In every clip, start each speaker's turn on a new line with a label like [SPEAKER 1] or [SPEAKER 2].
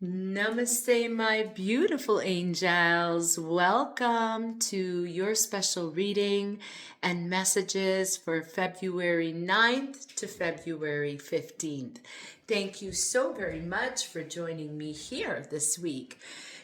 [SPEAKER 1] Namaste, my beautiful angels. Welcome to your special reading and messages for February 9th to February 15th. Thank you so very much for joining me here this week.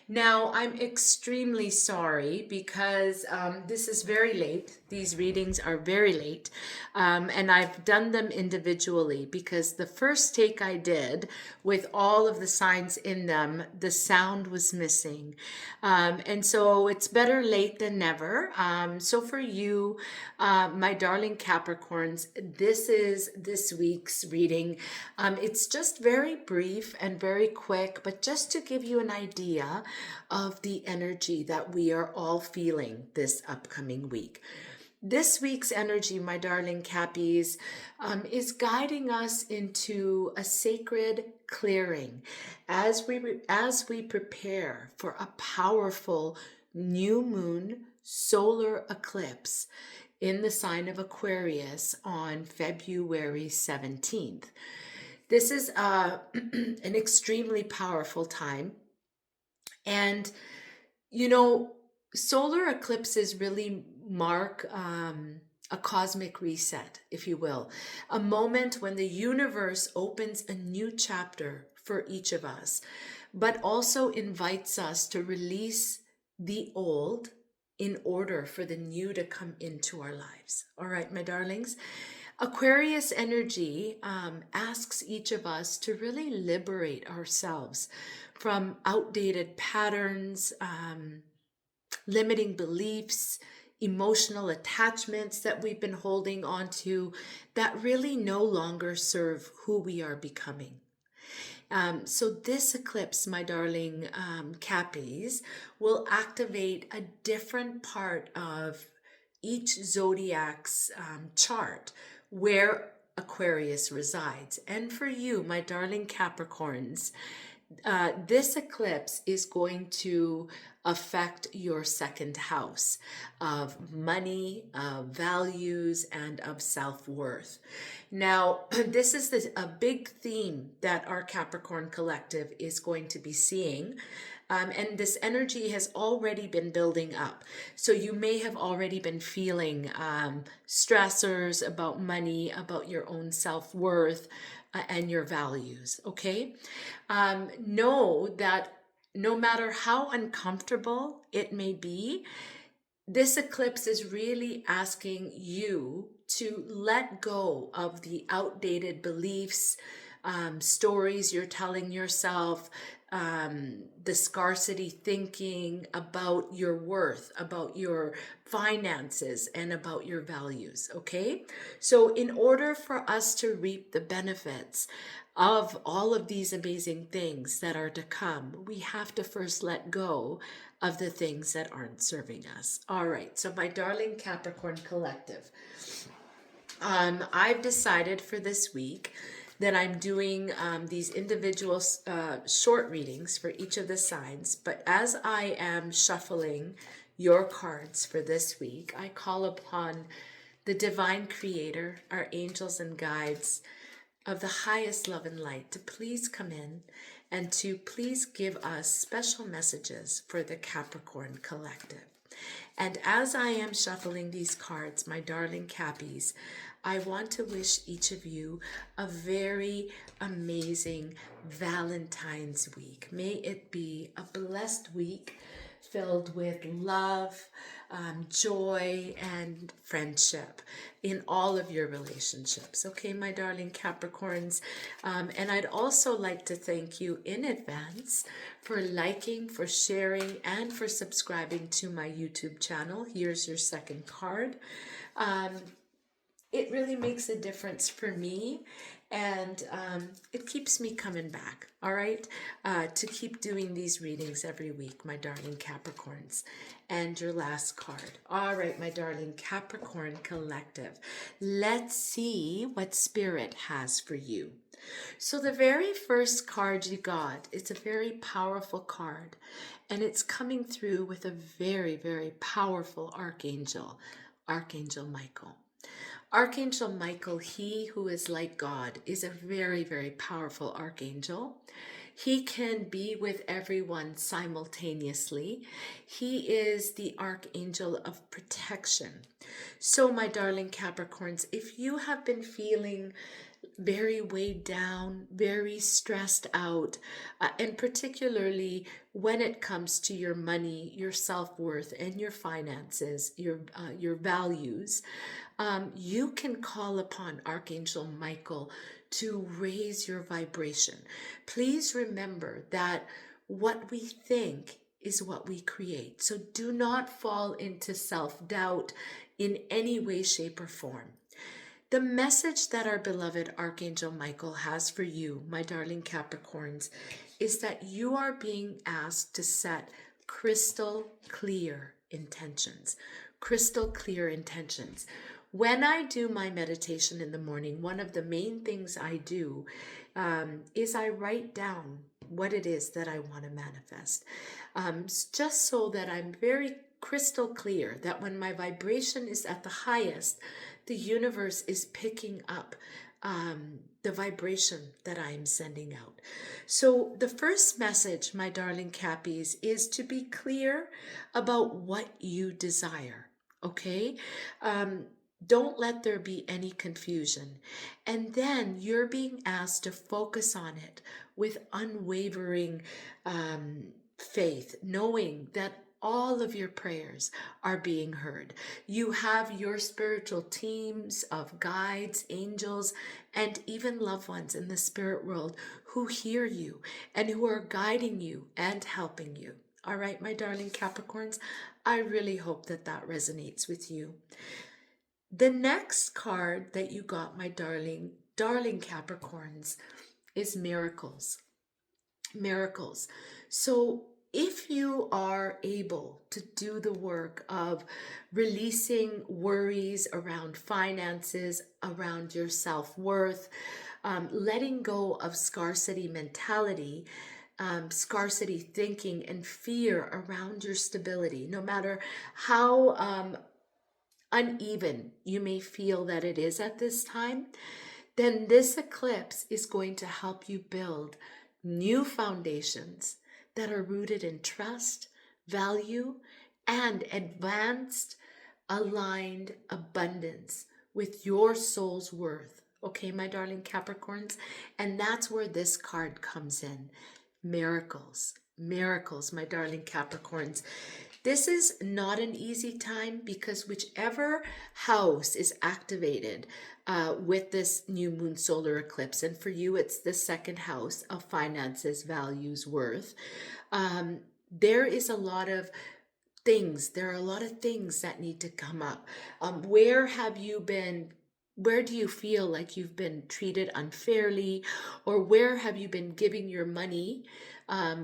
[SPEAKER 1] Now, I'm extremely sorry because this is very late. These readings are very late. And I've done them individually because the first take I did with all of the signs in them, the sound was missing. And so it's better late than never. So for you, my darling Capricorns, this is this week's reading. It's just very brief and very quick, but just to give you an idea of the energy that we are all feeling this upcoming week. This week's energy, my darling Cappies, is guiding us into a sacred clearing as we prepare for a powerful new moon solar eclipse in the sign of Aquarius on February 17th. This is an extremely powerful time. And, solar eclipses really mark a cosmic reset, if you will, a moment when the universe opens a new chapter for each of us, but also invites us to release the old in order for the new to come into our lives. All right, my darlings. Aquarius energy asks each of us to really liberate ourselves from outdated patterns, limiting beliefs, emotional attachments that we've been holding on to that really no longer serve who we are becoming. So this eclipse, my darling Cappies, will activate a different part of each zodiac's chart where Aquarius resides. And for you, my darling Capricorns, this eclipse is going to affect your second house of money, of values, and of self-worth. Now, this is a big theme that our Capricorn collective is going to be seeing. And this energy has already been building up. So you may have already been feeling stressors about money, about your own self-worth, and your values, okay? Know that no matter how uncomfortable it may be, this eclipse is really asking you to let go of the outdated beliefs, stories you're telling yourself, the scarcity thinking about your worth, about your finances, and about your values, okay? So in order for us to reap the benefits of all of these amazing things that are to come, we have to first let go of the things that aren't serving us. All right, so my darling Capricorn collective, I've decided for this week that I'm doing these individual short readings for each of the signs. But as I am shuffling your cards for this week, I call upon the divine creator, our angels and guides of the highest love and light to please come in and to please give us special messages for the Capricorn collective. And as I am shuffling these cards, my darling Cappies, I want to wish each of you a very amazing Valentine's week. May it be a blessed week filled with love, joy, and friendship in all of your relationships. Okay, my darling Capricorns. And I'd also like to thank you in advance for liking, for sharing, and for subscribing to my YouTube channel. Here's your second card. It really makes a difference for me, and it keeps me coming back, all right, to keep doing these readings every week, my darling Capricorns. And your last card. All right, my darling Capricorn collective, let's see what Spirit has for you. So the very first card you got, it's a very powerful card, and it's coming through with a very, very powerful archangel, Archangel Michael. Archangel Michael, he who is like God, is a very, very powerful archangel. He can be with everyone simultaneously. He is the archangel of protection. So, my darling Capricorns, if you have been feeling very weighed down, very stressed out, and particularly when it comes to your money, your self-worth, and your finances, your values, you can call upon Archangel Michael to raise your vibration. Please remember that what we think is what we create. So do not fall into self-doubt in any way, shape, or form. The message that our beloved Archangel Michael has for you, my darling Capricorns, is that you are being asked to set crystal clear intentions. Crystal clear intentions. When I do my meditation in the morning, one of the main things I do is I write down what it is that I want to manifest. Just so that I'm very crystal clear that when my vibration is at the highest, the universe is picking up the vibration that I am sending out. So the first message, my darling Cappies, is to be clear about what you desire, okay? Don't let there be any confusion. And then you're being asked to focus on it with unwavering faith, knowing that all of your prayers are being heard. You have your spiritual teams of guides, angels, and even loved ones in the spirit world who hear you and who are guiding you and helping you. All right, my darling Capricorns, I really hope that that resonates with you. The next card that you got, my darling Capricorns, is miracles. Miracles. So if you are able to do the work of releasing worries around finances, around your self-worth, letting go of scarcity mentality, scarcity thinking, and fear around your stability, no matter how uneven you may feel that it is at this time, then this eclipse is going to help you build new foundations that are rooted in trust, value, and advanced, aligned abundance with your soul's worth. Okay, my darling Capricorns? And that's where this card comes in. Miracles. Miracles, my darling Capricorns. This is not an easy time because whichever house is activated with this new moon solar eclipse, and for you it's the second house of finances, values, worth, there is a lot of things. There are a lot of things that need to come up. Where do you feel like you've been treated unfairly, or where have you been giving your money,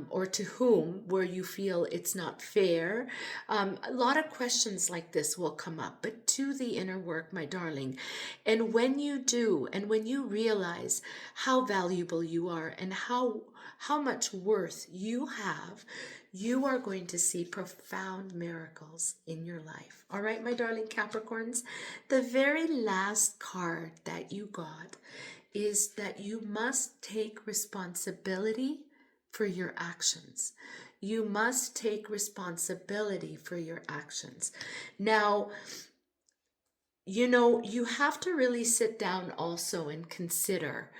[SPEAKER 1] or to whom, where you feel it's not fair? A lot of questions like this will come up, but do the inner work, my darling. And when you do, and when you realize how valuable you are and how much worth you have, you are going to see profound miracles in your life. All right, my darling Capricorns? The very last card that you got is that you must take responsibility for your actions. You must take responsibility for your actions. Now, you have to really sit down also and consider,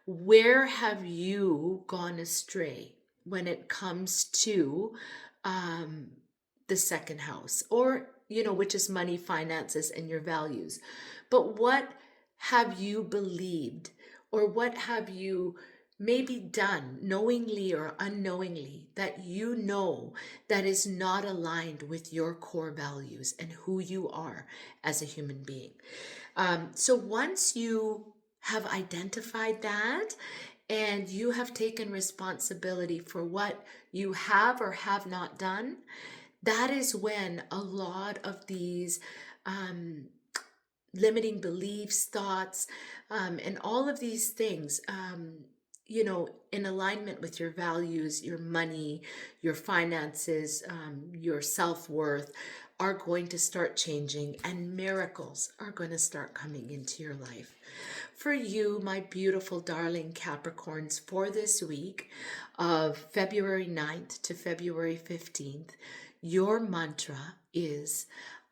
[SPEAKER 1] where have you gone astray when it comes to the second house, or which is money, finances, and your values? But what have you believed, or what have you maybe done, knowingly or unknowingly, that that is not aligned with your core values and who you are as a human being? So once you have identified that, and you have taken responsibility for what you have or have not done, that is when a lot of these limiting beliefs, thoughts, and all of these things, in alignment with your values, your money, your finances, your self-worth, are going to start changing and miracles are going to start coming into your life. For you, my beautiful darling Capricorns, for this week of February 9th to February 15th, your mantra is,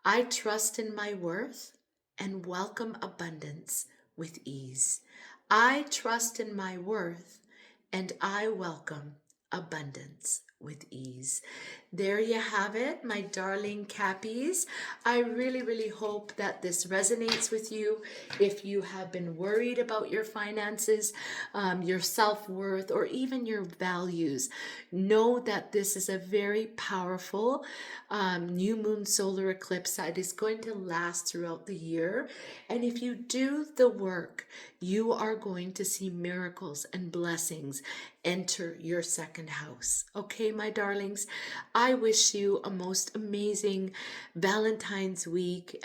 [SPEAKER 1] I trust in my worth and welcome abundance with ease. I trust in my worth and I welcome abundance with ease. There you have it, my darling Cappies. I really, really hope that this resonates with you. If you have been worried about your finances, your self-worth, or even your values, know that this is a very powerful new moon solar eclipse that is going to last throughout the year. And if you do the work, you are going to see miracles and blessings enter your second house. Okay, my darlings, I wish you a most amazing Valentine's week.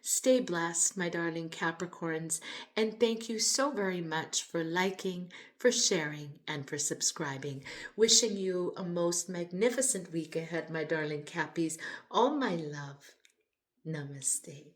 [SPEAKER 1] Stay blessed, my darling Capricorns, and thank you so very much for liking, for sharing, and for subscribing. Wishing you a most magnificent week ahead, my darling Cappies. All my love. Namaste.